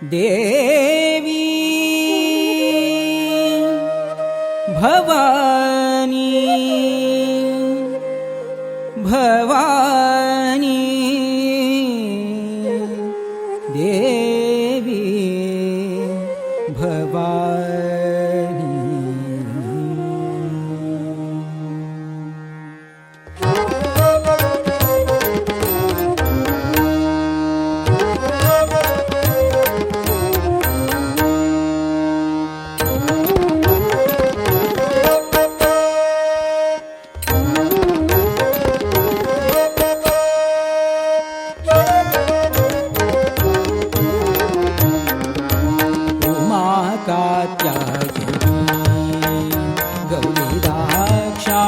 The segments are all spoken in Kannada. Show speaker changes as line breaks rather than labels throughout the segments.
ದೇವಿ ಭವಾನಿ ಭವಾನಿ ದೇವಿ ಭವಾನಿ. ಗೌರಿದಾಕ್ಷಾಯಣಿ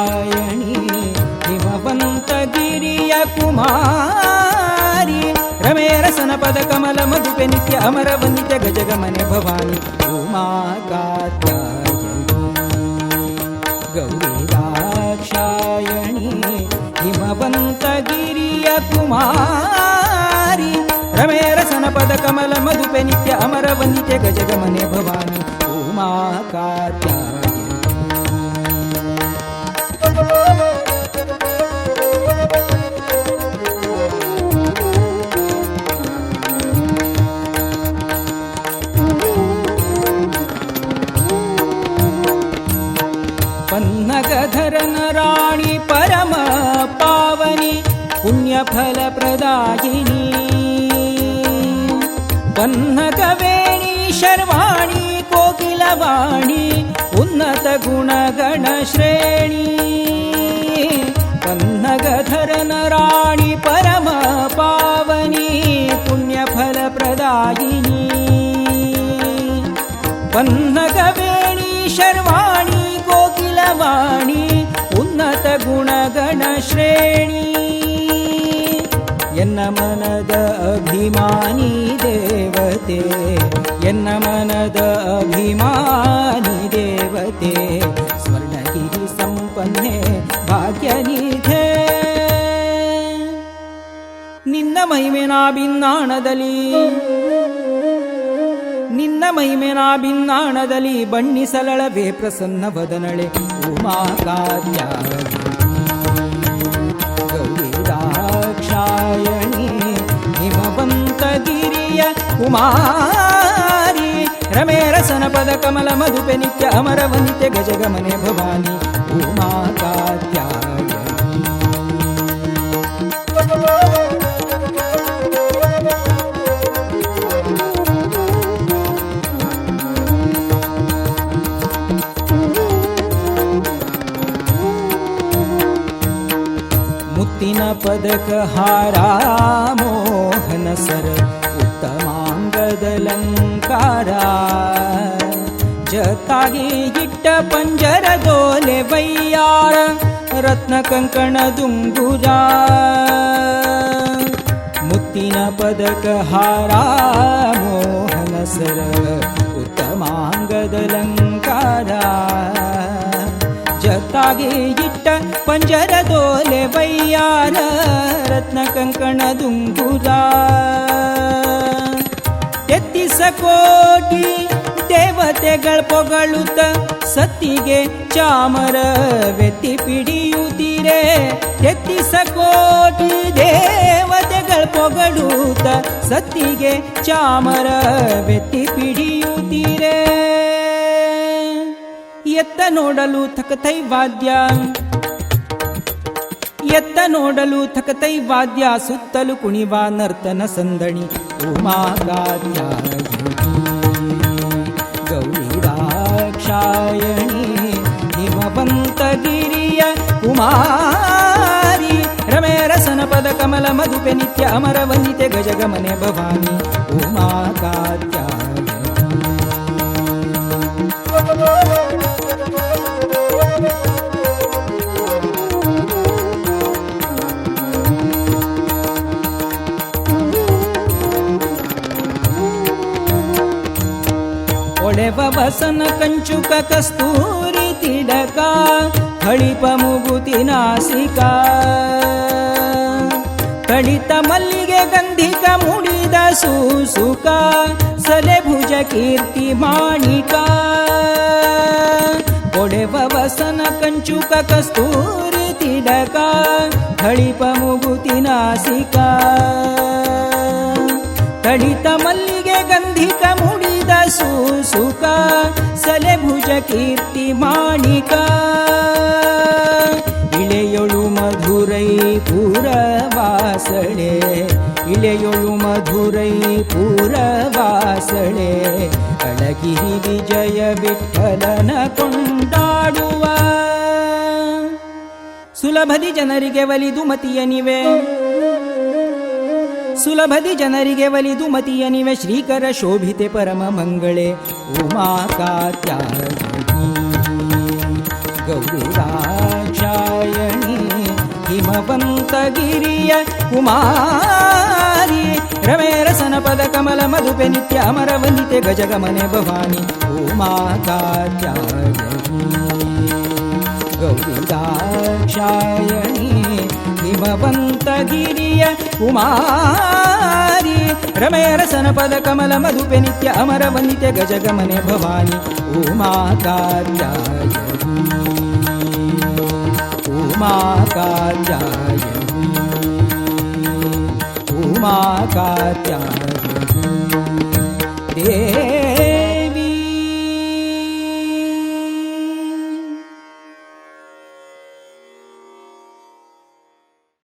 ಹಿಮವಂತಗಿರಿಯ ಕುಮಾರಿ ರಮೇರಸನ ಪದ ಕಮಲ ಮಧುಪೆ ನಿತ್ಯ ಅಮರ ವಂದಿತ ಗಜಗಮನೆ ಭವಾನಿ. ಉಮಾ ಕಾತ್ಯಾಯಣಿ ಗೌರಿದಾಕ್ಷಾಯಣಿ ಹಿಮವಂತಗಿರಿಯ ಕುಮಾರಿ ರಮೇರಸನ ಪದ ಕಮಲ ಮಧುಪೆ ನಿತ್ಯ ಅಮರ ವಂದಿತೆ ಗಜಗಮನೆ ಭವಾನಿ. ಉಮಾ ಕಾತ್ಯಾಯಣಿ. ಪನ್ನಗಧರನ ರಾಣಿ ಪರಮ ಪಾವನಿ ಪುಣ್ಯಫಲ ಪ್ರದಾಯಿನಿ ಪನ್ನಗವೇಣಿ ಶರ್ವಾಣಿ ಕೋಕಿಲವಾಣಿ ಉನ್ನತ ಗುಣಗಣ ಶ್ರೇಣಿ. ಪನ್ನಗಧರನ ರಾಣಿ ಪರಮ ಪಾವನಿ ಪುಣ್ಯಫಲ ಪ್ರದಾಯಿನಿ ಪನ್ನಗವೇಣಿ ಶರ್ವಾಣಿ ಕೋಕಿಲವಾಣಿ ಉನ್ನತ ಗುಣಗಣ ಶ್ರೇಣಿ. ಎನ್ನ ಮನದ ಅಭಿಮಾನಿ ದೇವತೆ ಎನ್ನ ಮನದ ಅಭಿಮಾನಿ ದೇವತೆ ಸ್ವರ್ಣಗಿರಿ ಸಂಪನ್ನೆ ಭಾಗ್ಯನಿಧೆ. ನಿನ್ನ ಮಹಿಮೆನ ಭಿನ್ನಾಣದಲ್ಲಿ ನಿನ್ನ ಮಹಿಮೆನ ಭಿನ್ನಾಣದಲ್ಲಿ ಬಣ್ಣಿಸಲಳವೇ ಪ್ರಸನ್ನ ವದನಳೆ. ಉಮಾ ಕಾತ್ಯಾಯಣಿ ಗೌರಿದಾಕ್ಷಾಯಣಿ ಹಿಮವಂತಗಿರಿಯ ಕುಮಾರಿ ರಮೇರಸನ ಪದ ಕಮಲ ಮಧುಪೆ ನಿತ್ಯ ಅಮರ ವಂದಿತೆ ಗಜಗಮನೆ ಭವಾನಿ. ಉಮಾ ಕಾತ್ಯಾಯಣಿ. ಮುತ್ತಿನ ಪದಕ ಹಾರ ಮೋಹನ ಸರ ಉತ್ತಮಾಂಗದಲಂಕಾರ ಜತಾಗಿ ಇಟ್ಟ ಪಂಜರದೋಲೆ ವೈಯಾರ ರತ್ನ ಕಂಕಣ ದುಂಗುರ. ಮುತ್ತಿನ ಪದಕ ಹಾರ ಮೋಹನ ಸರ ಉತ್ತಮಾಂಗದಲಂಕಾರ ಜತಾಗಿ ಇಟ್ಟ ಪಂಜರದೋಲೆ ವೈಯಾರ ರತ್ನ ಕಂಕಣ ದುಂಗುರ. ತೆತ್ತಿಸ ಕೋಟಿ ದೇವತೆಗಳ ಪೊಗಳುತ್ತ ಸತ್ತಿಗೆ ಚಾಮರ ವೆತ್ತಿ ಪಿಡಿಯುತ್ತೀರೆ. ತೆತ್ತಿಸ ಕೋಟಿ ದೇವತೆಗಳ ಪೊಗಳುತ್ತ ಸತ್ತಿಗೆ ಚಾಮರ ವೆತ್ತಿ ಪಿಡಿಯುತ್ತೀರೆ. ಎತ್ತ ನೋಡಲು ಥಕತೈ ವಾದ್ಯ ಎತ್ತ ನೋಡಲು ಥಕತೈ ವಾದ್ಯ ಸುತ್ತಲು ಕುಣಿವ ನರ್ತನ ಸಂದಣಿ. ಉಮಾ ಕಾತ್ಯಾಯಣಿ ಗೌರಿದಾಕ್ಷಾಯಣಿ ಹಿಮವಂತಗಿರಿಯ ಕುಮಾರಿ ರಮೇರಸನ ಪದ ಕಮಲ ಮಧುಪೆ ನಿತ್ಯ ಅಮರ ವಂದಿತೆ ಗಜಗಮನೆ ಭವಾನಿ. ಉಮಾ ಕಾತ್ಯಾಯಣಿ. ಹೊಳೆವ ಬಸನ ಕಂಚುಕ ಕಸ್ತೂರಿ ತಿಡಕ ಹಳಿಪ ಮುಗುತಿ ನಾಸಿಕ ಕಳಿತ ಮಲ್ಲಿಗೆ ಗಂಧಿಕ ಮುಡಿದ ಸೂಸುಕ ಸಲೆ ಭುಜ ಕೀರ್ತಿ ಮಾಣಿಕ ಕೊಡೆವ ವಸನ ಕಂಚುಕ ಕಸ್ತೂರಿ ತಿಲಕ ಥಳಿಪ ಮುಗುತಿ ನಾಸಿಕ ತಳಿತ ಮಲ್ಲಿಗೆ ಗಂಧಿಕ ಮುಡಿದ ಸೂಸುಕ ಸಲೆ ಭುಜ ಕೀರ್ತಿ ಮಾಣಿಕ ಇಳೆಯೊಳು ಮಧುರೈ ಪೂರವಾಸಳೆ ಇಳೆಯೊಳು ಮಧುರೈ ಪೂರವಾಸಳೆ ಅಳಗಿರಿ ವಿಜಯ ವಿಠಲನ ಕೊಂಡಾಡುವ ಸುಲಭದಿ ಜನರಿಗೆ ಒಲಿದು ಮತಿಯನಿವೆ ಸುಲಭದಿ ಜನರಿಗೆ ಒಲಿದು ಮತಿಯನಿವೆ ಶ್ರೀಕರ ಶೋಭಿತೆ ಪರಮ ಮಂಗಳೇ ಉಮಾ ಕಾತ್ಯಾಯನಿ ಗೌರಿರಾಕ್ಷಾಯಣಿ ಹಿಮವಂತಗಿರಿಯ ಕುಮಾರಿ ರಮೇರಸನ ಪದ ಕಮಲ ಮಧುಪೆ ನಿತ್ಯ ಅಮರ ವಂದಿತೆ ಗಜಗಮನೆ ಭವಾನಿ ಉಮಾ ಕಾತ್ಯಾಯನಿ ಗೌರಿರಾಕ್ಷಾಯಣಿ ಹಿಮವಂತಗಿರಿಯ ಕುಮಾರಿ ರಮೇರಸನ ಪದ ಕಮಲ ಮಧುಪೆ ನಿತ್ಯ ಅಮರ ವಂದಿತೆ ಗಜಗಮನೆ ಭವಾನಿ ಉಮಾ ಕಾತ್ಯಾಯನಿ ಉಮಾ ಕಾತ್ಯಾಯನಿ ಉಮಾ ಕಾತ್ಯಾಯನಿ